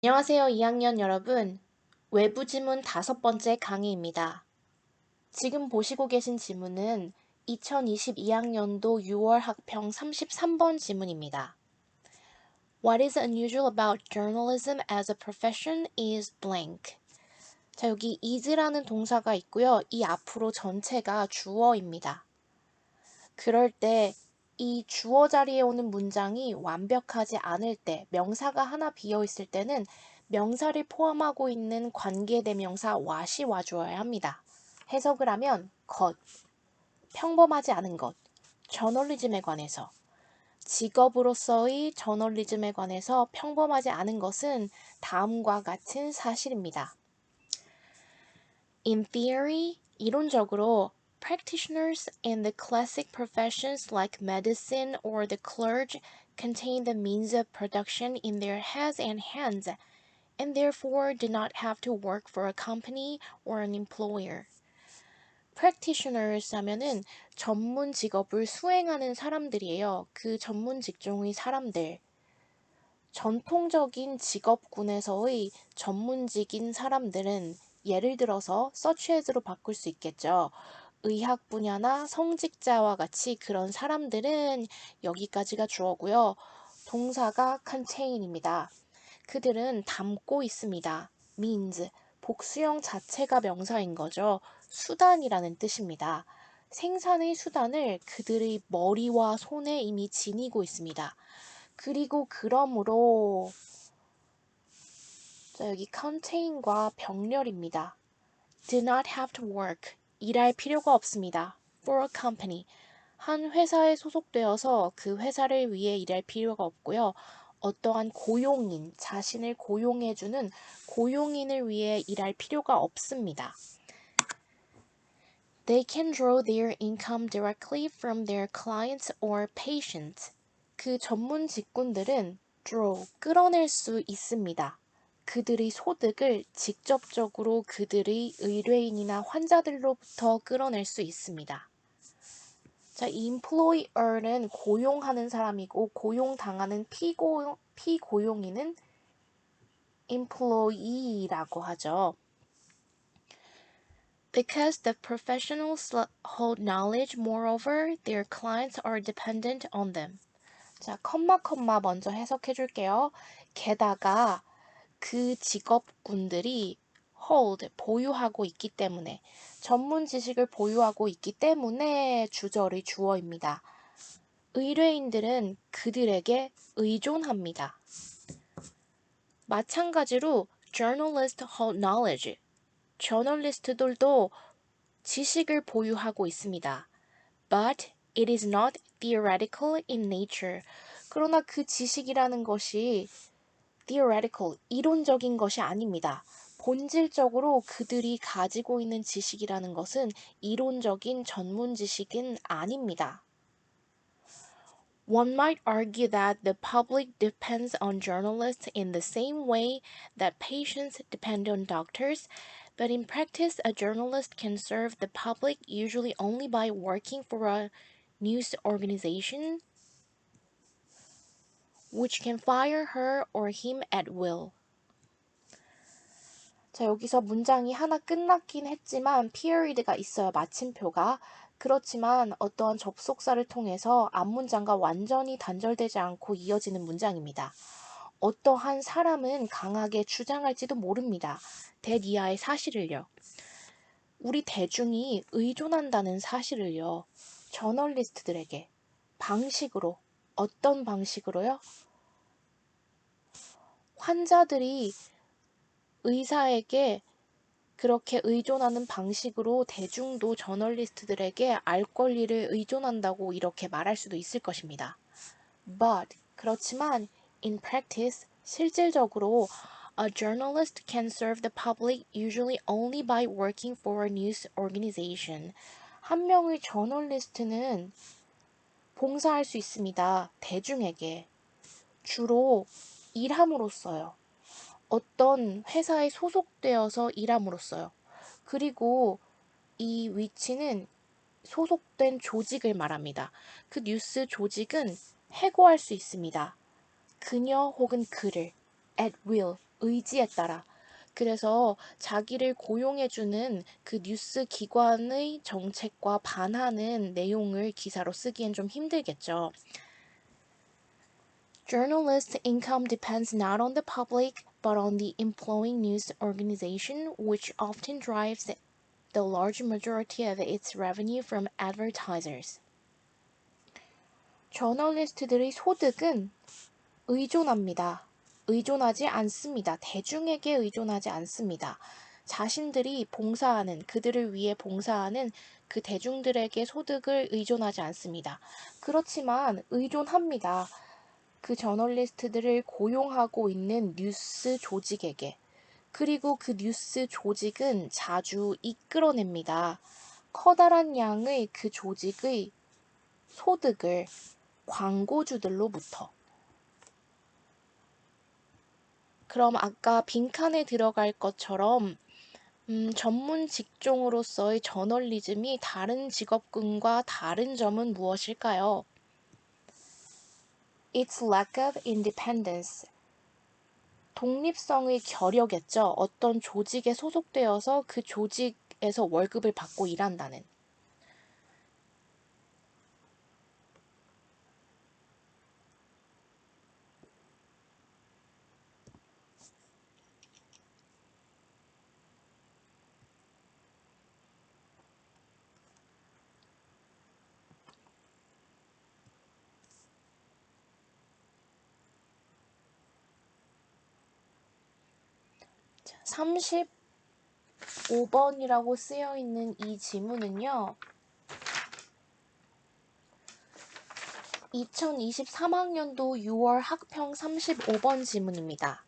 안녕하세요, 2학년 여러분. 외부 지문 5번째 강의입니다. 지금 보시고 계신 지문은 2022학년도 6월 학평 33번 지문입니다. What is unusual about journalism as a profession is blank. 자, 여기 is라는 동사가 있고요. 이 앞으로 전체가 주어입니다. 그럴 때 이 주어 자리에 오는 문장이 완벽하지 않을 때, 명사가 하나 비어 있을 때는 명사를 포함하고 있는 관계대명사 what이 와주어야 합니다. 해석을 하면 것, 평범하지 않은 것, 저널리즘에 관해서, 직업으로서의 저널리즘에 관해서 평범하지 않은 것은 다음과 같은 사실입니다. In theory, 이론적으로 practitioners in the classic professions like medicine or the clergy contain the means of production in their heads and hands, and therefore do not have to work for a company or an employer. practitioners 하면은 전문 직업을 수행하는 사람들이에요. 그 전문 직종의 사람들. 전통적인 직업군에서의 전문직인 사람들은 예를 들어서 such as로 바꿀 수 있겠죠. 의학 분야나 성직자와 같이 그런 사람들은 여기까지가 주어고요. 동사가 contain입니다. 그들은 담고 있습니다. means, 복수형 자체가 명사인 거죠. 수단이라는 뜻입니다. 생산의 수단을 그들의 머리와 손에 이미 지니고 있습니다. 그리고 그러므로 자, 여기 contain과 병렬입니다. Do not have to work. 일할 필요가 없습니다. For a company. 한 회사에 소속되어서 그 회사를 위해 일할 필요가 없고요. 어떠한 고용인, 자신을 고용해주는 고용인을 위해 일할 필요가 없습니다. They can draw their income directly from their clients or patients. 그 전문 직군들은 draw, 끌어낼 수 있습니다. 그들의 소득을 직접적으로 그들의 의뢰인이나 환자들로부터 끌어낼 수 있습니다. 자, employer는 고용하는 사람이고 고용당하는 피고용인은 employee라고 하죠. Because the professionals hold knowledge, moreover, their clients are dependent on them. 자, 컴마 먼저 해석해 줄게요. 게다가 그 직업군들이 hold, 보유하고 있기 때문에, 전문 지식을 보유하고 있기 때문에 주절의 주어입니다. 의뢰인들은 그들에게 의존합니다. 마찬가지로 journalists hold knowledge, 저널리스트들도 지식을 보유하고 있습니다. But it is not theoretical in nature. 그러나 그 지식이라는 것이 theoretical, 이론적인 것이 아닙니다. 본질적으로 그들이 가지고 있는 지식이라는 것은 이론적인 전문 지식은 아닙니다. One might argue that the public depends on journalists in the same way that patients depend on doctors, but in practice, a journalist can serve the public usually only by working for a news organization, which can fire her or him at will. 자, 여기서 문장이 하나 끝났긴 했지만 period가 있어요. 마침표가. 그렇지만 어떠한 접속사를 통해서 앞문장과 완전히 단절되지 않고 이어지는 문장입니다. 어떠한 사람은 강하게 주장할지도 모릅니다. that 이하의 사실을요. 우리 대중이 의존한다는 사실을요. 저널리스트들에게 방식으로, 어떤 방식으로요? 환자들이 의사에게 그렇게 의존하는 방식으로 대중도 저널리스트들에게 알 권리를 의존한다고 이렇게 말할 수도 있을 것입니다. But 그렇지만 in practice 실질적으로 a journalist can serve the public usually only by working for a news organization. 한 명의 저널리스트는 봉사할 수 있습니다. 대중에게 주로 일함으로써요. 어떤 회사에 소속되어서 일함으로써요. 그리고 이 위치는 소속된 조직을 말합니다. 그 뉴스 조직은 해고할 수 있습니다. 그녀 혹은 그를. at will, 의지에 따라. 그래서 자기를 고용해주는 그 뉴스 기관의 정책과 반하는 내용을 기사로 쓰기엔 좀 힘들겠죠. Journalists' income depends not on the public, but on the employing news organization, which often drives the large majority of its revenue from advertisers. 저널리스트들의 소득은 의존합니다. 의존하지 않습니다. 대중에게 의존하지 않습니다. 자신들이 봉사하는, 그들을 위해 봉사하는 그 대중들에게 소득을 의존하지 않습니다. 그렇지만 의존합니다. 그 저널리스트들을 고용하고 있는 뉴스 조직에게. 그리고 그 뉴스 조직은 자주 이끌어냅니다. 커다란 양의 그 조직의 소득을 광고주들로부터. 그럼 아까 빈칸에 들어갈 것처럼 전문 직종으로서의 저널리즘이 다른 직업군과 다른 점은 무엇일까요? Its lack of independence. 독립성의 결여겠죠. 어떤 조직에 소속되어서 그 조직에서 월급을 받고 일한다는. 자, 35번이라고 쓰여 있는 이 지문은요. 2023학년도 6월 학평 35번 지문입니다.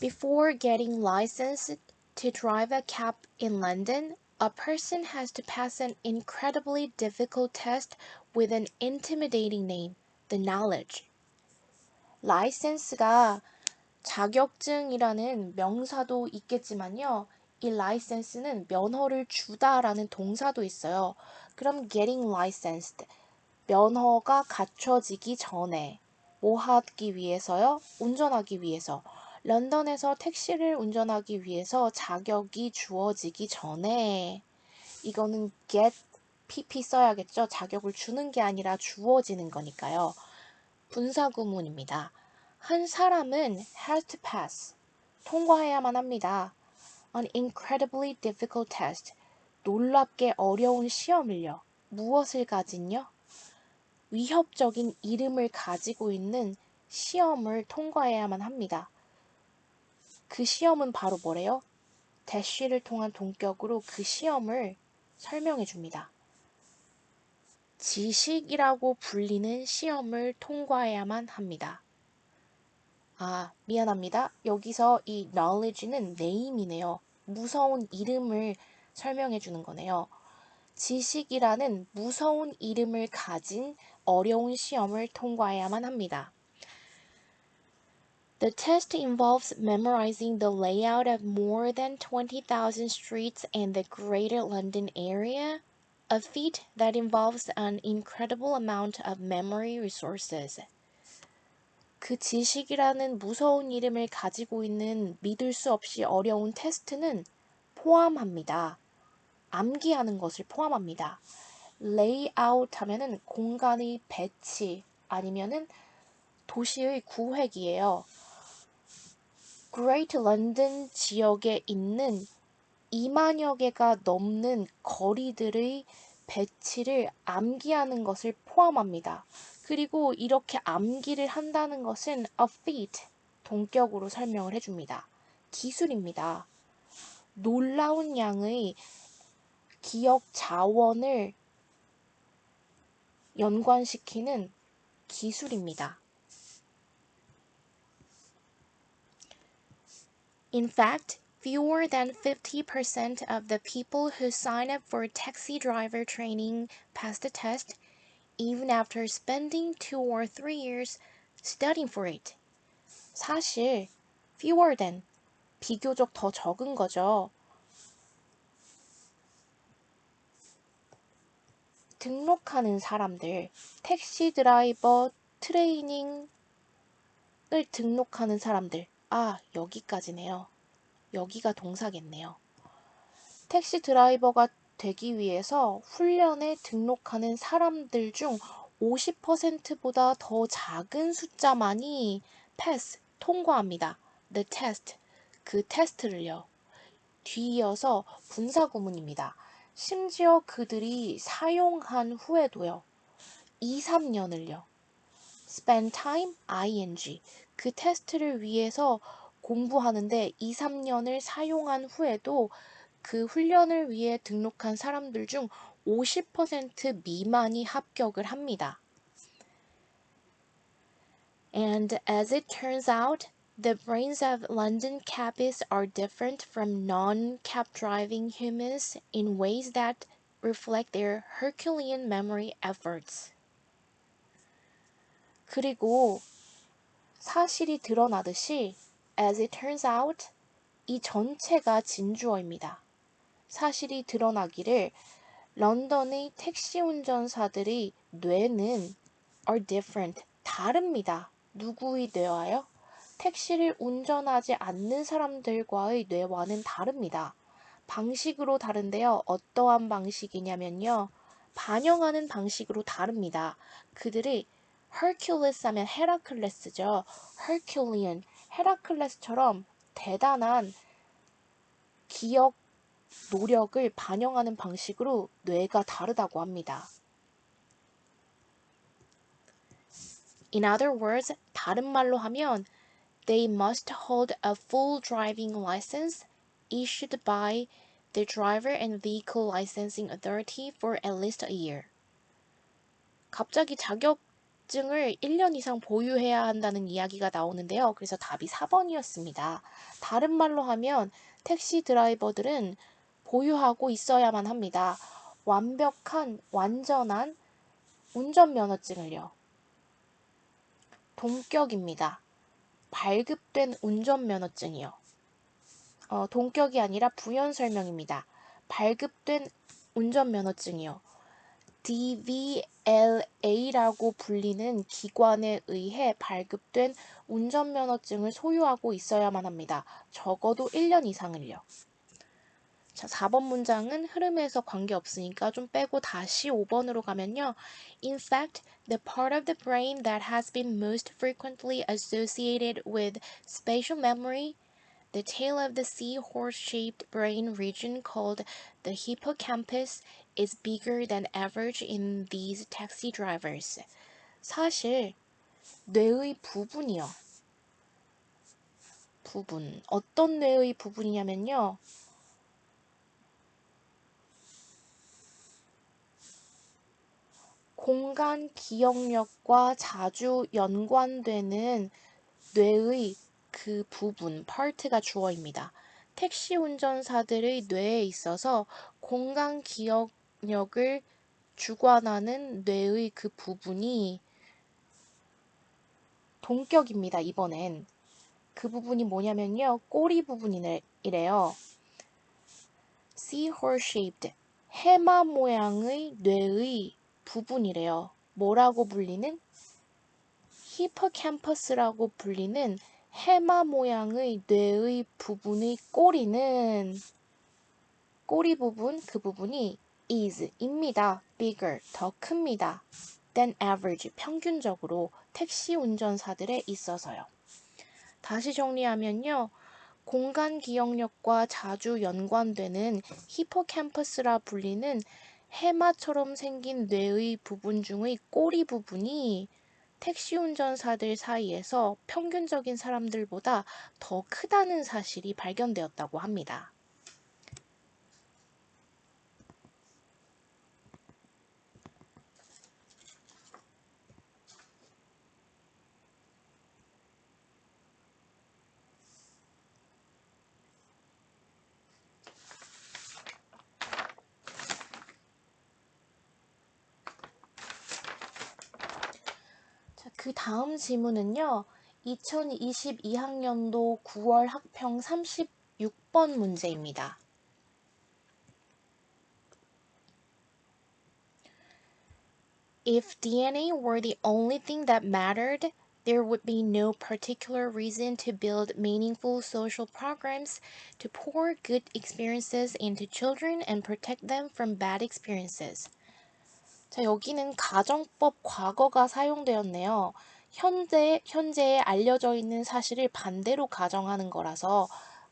Before getting licensed to drive a cab in London, a person has to pass an incredibly difficult test with an intimidating name, the knowledge. 라이센스가 자격증이라는 명사도 있겠지만요. 이 라이센스는 면허를 주다라는 동사도 있어요. 그럼 getting licensed, 면허가 갖춰지기 전에 뭐 하기 위해서요? 운전하기 위해서. 런던에서 택시를 운전하기 위해서 자격이 주어지기 전에 이거는 get pp 써야겠죠? 자격을 주는 게 아니라 주어지는 거니까요. 분사구문입니다. 한 사람은 has to pass, 통과해야만 합니다. An incredibly difficult test, 놀랍게 어려운 시험을요. 무엇을 가진요? 위협적인 이름을 가지고 있는 시험을 통과해야만 합니다. 그 시험은 바로 뭐래요? 대쉬를 통한 동격으로 그 시험을 설명해 줍니다. 지식이라고 불리는 시험을 통과해야만 합니다. 아, 미안합니다. 여기서 이 knowledge는 name이네요. 무서운 이름을 설명해 주는 거네요. 지식이라는 무서운 이름을 가진 어려운 시험을 통과해야만 합니다. The test involves memorizing the layout of more than 20,000 streets in the Greater London area, a feat that involves an incredible amount of memory resources. 그 지식이라는 무서운 이름을 가지고 있는 믿을 수 없이 어려운 테스트는 포함합니다. 암기하는 것을 포함합니다. layout 하면은 공간의 배치 아니면은 도시의 구획이에요. Great London 지역에 있는 2만여 개가 넘는 거리들의 배치를 암기하는 것을 포함합니다. 그리고 이렇게 암기를 한다는 것은 a feat, 동격으로 설명을 해줍니다. 기술입니다. 놀라운 양의 기억 자원을 연관시키는 기술입니다. In fact, fewer than 50% of the people who sign up for taxi driver training pass the test, even after spending 2 or 3 years studying for it. 사실 fewer than 비교적 더 적은 거죠. 등록하는 사람들, 택시 드라이버 트레이닝을 등록하는 사람들. 아, 여기까지네요. 여기가 동사겠네요. 택시 드라이버가 되기 위해서 훈련에 등록하는 사람들 중 50%보다 더 작은 숫자만이 pass, 통과합니다. The test, 그 테스트를요. 뒤이어서 분사구문입니다. 심지어 그들이 사용한 후에도요. 2, 3년을요. spend time, ing. 그 테스트를 위해서 공부하는데 2, 3년을 사용한 후에도 그 훈련을 위해 등록한 사람들 중 50% 미만이 합격을 합니다. And as it turns out, the brains of London cabbies are different from non-cab driving humans in ways that reflect their Herculean memory efforts. 그리고 사실이 드러나듯이 as it turns out 이 전체가 진주어입니다. 사실이 드러나기를 런던의 택시 운전사들의 뇌는 are different, 다릅니다. 누구의 뇌와요? 택시를 운전하지 않는 사람들과의 뇌와는 다릅니다. 방식으로 다른데요. 어떠한 방식이냐면요. 반영하는 방식으로 다릅니다. 그들이 Hercules 하면 헤라클레스죠. Herculean, 헤라클레스처럼 대단한 기억, 노력을 반영하는 방식으로 뇌가 다르다고 합니다. In other words, 다른 말로 하면 they must hold a full driving license issued by the Driver and Vehicle Licensing Authority for at least a year. 갑자기 자격증을 1년 이상 보유해야 한다는 이야기가 나오는데요. 그래서 답이 4번이었습니다. 다른 말로 하면 택시 드라이버들은 보유하고 있어야만 합니다. 완전한 운전면허증을요. 동격입니다. 발급된 운전면허증이요. 동격이 아니라 부연 설명입니다. 발급된 운전면허증이요. DVLA라고 불리는 기관에 의해 발급된 운전면허증을 소유하고 있어야만 합니다. 적어도 1년 이상을요. 자, 4번 문장은 흐름에서 관계없으니까 좀 빼고 다시 5번으로 가면요. In fact, the part of the brain that has been most frequently associated with spatial memory, the tail of the seahorse-shaped brain region called the hippocampus, is bigger than average in these taxi drivers. 사실 뇌의 부분이요. 어떤 뇌의 부분이냐면요. 공간 기억력과 자주 연관되는 뇌의 그 부분, 파트가 주어입니다. 택시 운전사들의 뇌에 있어서 공간 기억력을 주관하는 뇌의 그 부분이 동격입니다. 이번엔. 그 부분이 뭐냐면요. 꼬리 부분이래요. seahorse-shaped, 해마 모양의 뇌의 부분이래요. 뭐라고 불리는? 히포캠퍼스라고 불리는 해마 모양의 뇌의 부분의 꼬리 부분, 그 부분이 입니다. bigger, 더 큽니다. than average, 평균적으로 택시 운전사들에 있어서요. 다시 정리하면요. 공간 기억력과 자주 연관되는 히포캠퍼스라 불리는 해마처럼 생긴 뇌의 부분 중의 꼬리 부분이 택시 운전사들 사이에서 평균적인 사람들보다 더 크다는 사실이 발견되었다고 합니다. 그 다음 지문은요. 2022학년도 9월 학평 36번 문제입니다. If DNA were the only thing that mattered, there would be no particular reason to build meaningful social programs to pour good experiences into children and protect them from bad experiences. 자, 여기는 가정법 과거가 사용되었네요. 현재에 알려져 있는 사실을 반대로 가정하는 거라서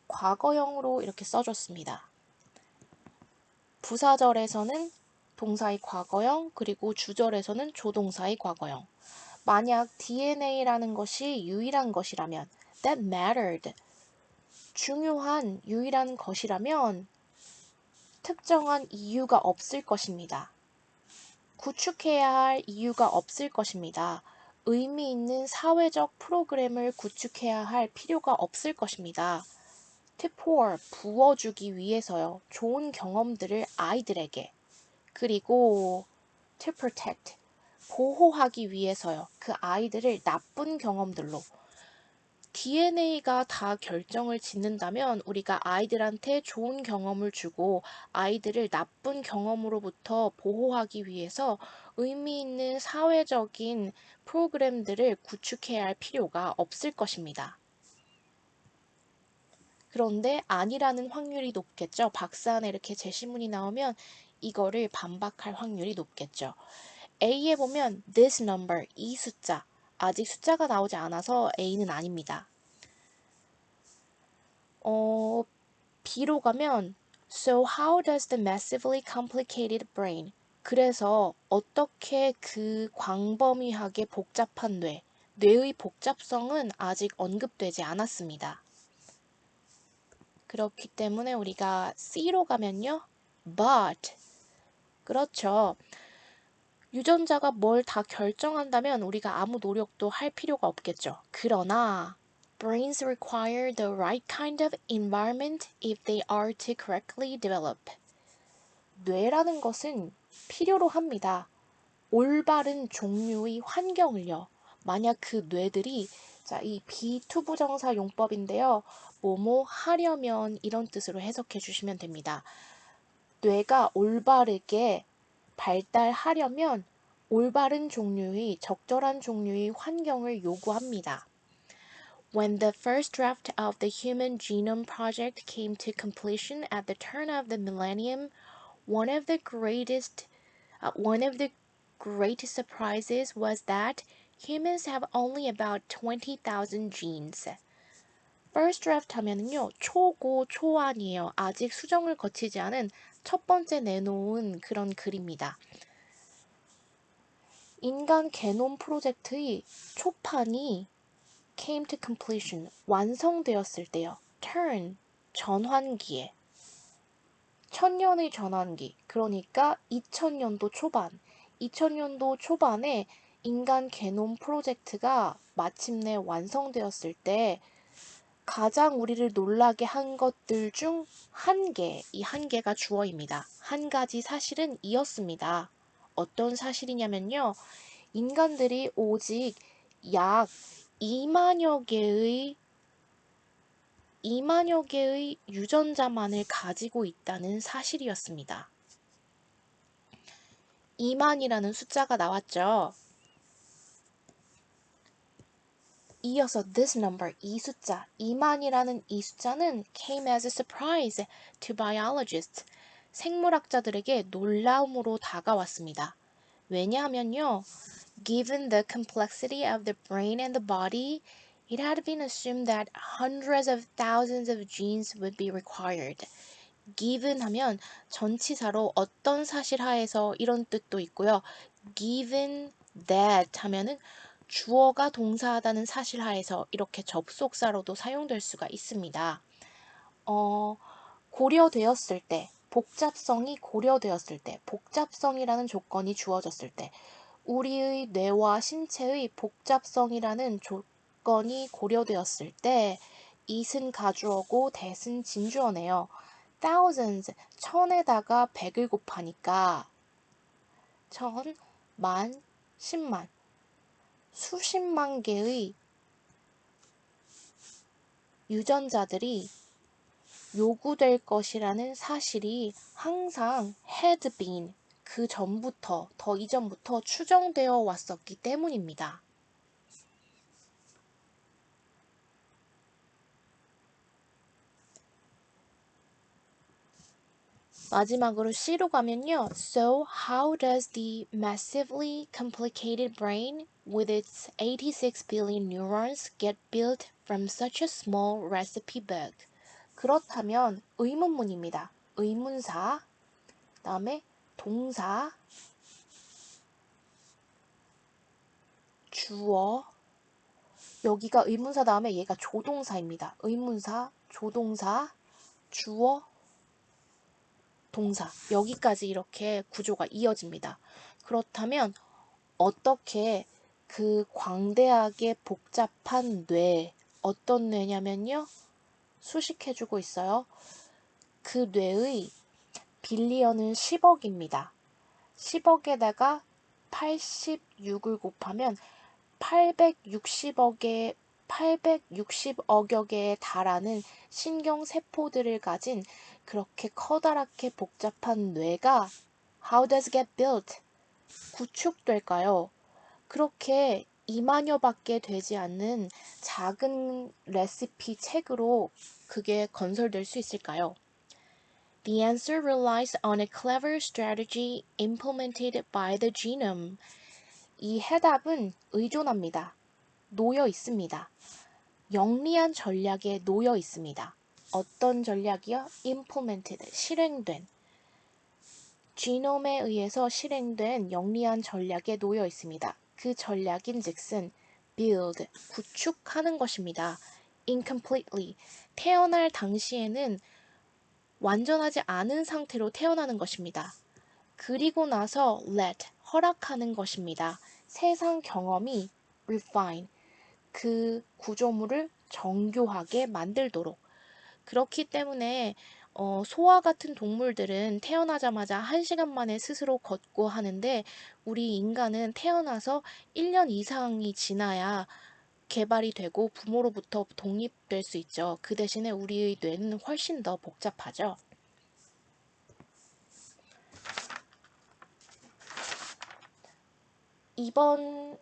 과거형으로 이렇게 써줬습니다. 부사절에서는 동사의 과거형, 그리고 주절에서는 조동사의 과거형. 만약 DNA라는 것이 유일한 것이라면, that mattered, 중요한 유일한 것이라면 특정한 이유가 없을 것입니다. 구축해야 할 이유가 없을 것입니다. 의미 있는 사회적 프로그램을 구축해야 할 필요가 없을 것입니다. To pour, 부어주기 위해서요. 좋은 경험들을 아이들에게. 그리고 to protect, 보호하기 위해서요. 그 아이들을 나쁜 경험들로. DNA가 다 결정을 짓는다면 우리가 아이들한테 좋은 경험을 주고 아이들을 나쁜 경험으로부터 보호하기 위해서 의미 있는 사회적인 프로그램들을 구축해야 할 필요가 없을 것입니다. 그런데 아니라는 확률이 높겠죠. 박스 안에 이렇게 제시문이 나오면 이거를 반박할 확률이 높겠죠. A에 보면 this number, 이 숫자. 아직 숫자가 나오지 않아서 A는 아닙니다. B로 가면 So how does the massively complicated brain, 그래서 어떻게 그 광범위하게 복잡한 뇌의 복잡성은 아직 언급되지 않았습니다. 그렇기 때문에 우리가 C로 가면요. But, 그렇죠. 유전자가 뭘 다 결정한다면 우리가 아무 노력도 할 필요가 없겠죠. 그러나 brains require the right kind of environment if they are to correctly develop. 뇌라는 것은 필요로 합니다. 올바른 종류의 환경을요. 만약 그 뇌들이 자, 이 비투부정사 용법인데요. 뭐뭐 하려면 이런 뜻으로 해석해 주시면 됩니다. 뇌가 올바르게 발달하려면 올바른 종류의 적절한 종류의 환경을 요구합니다. When the first draft of the Human Genome Project came to completion at the turn of the millennium, one of the great surprises was that humans have only about 20,000 genes. First draft 하면은요, 초고 초안이에요. 아직 수정을 거치지 않은 첫 번째 내놓은 그런 글입니다. 인간 게놈 프로젝트의 초판이 came to completion, 완성되었을 때요. turn, 전환기에. 천년의 전환기, 그러니까 2000년도 초반에 인간 게놈 프로젝트가 마침내 완성되었을 때 가장 우리를 놀라게 한 것들 중 한 개, 이 한 개가 주어입니다. 한 가지 사실은 이었습니다. 어떤 사실이냐면요. 인간들이 오직 약 2만여 개의 유전자만을 가지고 있다는 사실이었습니다. 2만이라는 숫자가 나왔죠. 이어서 this number, 이 숫자, 2만이라는 이 숫자는 came as a surprise to biologists. 생물학자들에게 놀라움으로 다가왔습니다. 왜냐하면요. Given the complexity of the brain and the body, it had been assumed that hundreds of thousands of genes would be required. given 하면 전치사로 어떤 사실 하에서 이런 뜻도 있고요. given that 하면은 주어가 동사하다는 사실 하에서 이렇게 접속사로도 사용될 수가 있습니다. 고려되었을 때, 복잡성이 고려되었을 때, 복잡성이라는 조건이 주어졌을 때, 우리의 뇌와 신체의 복잡성이라는 조건이 고려되었을 때, it은 가주어고 that은 진주어네요. thousands, 천에다가 100을 곱하니까 천, 만, 10만, 수십만 개의 유전자들이 요구될 것이라는 사실이 항상 had been, 그 전부터, 더 이전부터 추정되어 왔었기 때문입니다. 마지막으로 C로 가면요. So how does the massively complicated brain with its 86 billion neurons get built from such a small recipe book? 그렇다면 의문문입니다. 의문사, 그다음에 동사, 주어, 여기가 의문사 다음에 얘가 조동사입니다. 의문사, 조동사, 주어, 동사. 여기까지 이렇게 구조가 이어집니다. 그렇다면 어떻게 그 광대하게 복잡한 뇌, 어떤 뇌냐면요. 수식해주고 있어요. 그 뇌의 빌리언은 10억입니다. 10억에다가 86을 곱하면 860억여 개에 달하는 신경세포들을 가진 그렇게 커다랗게 복잡한 뇌가 How does it get built? 구축될까요? 그렇게 2만여밖에 되지 않는 작은 레시피 책으로 그게 건설될 수 있을까요? The answer relies on a clever strategy implemented by the genome. 이 해답은 의존합니다. 놓여 있습니다. 영리한 전략에 놓여 있습니다. 어떤 전략이요? implemented, 실행된. 지놈에 의해서 실행된 영리한 전략에 놓여 있습니다. 그 전략인 즉슨 build, 구축하는 것입니다. incompletely, 태어날 당시에는 완전하지 않은 상태로 태어나는 것입니다. 그리고 나서 let, 허락하는 것입니다. 세상 경험이 refine, 그 구조물을 정교하게 만들도록. 그렇기 때문에 소와 같은 동물들은 태어나자마자 1시간 만에 스스로 걷고 하는데 우리 인간은 태어나서 1년 이상이 지나야 개발이 되고 부모로부터 독립될 수 있죠. 그 대신에 우리의 뇌는 훨씬 더 복잡하죠. 이번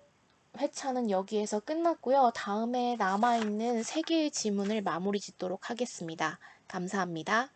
회차는 여기에서 끝났고요. 다음에 남아있는 3개의 지문을 마무리 짓도록 하겠습니다. 감사합니다.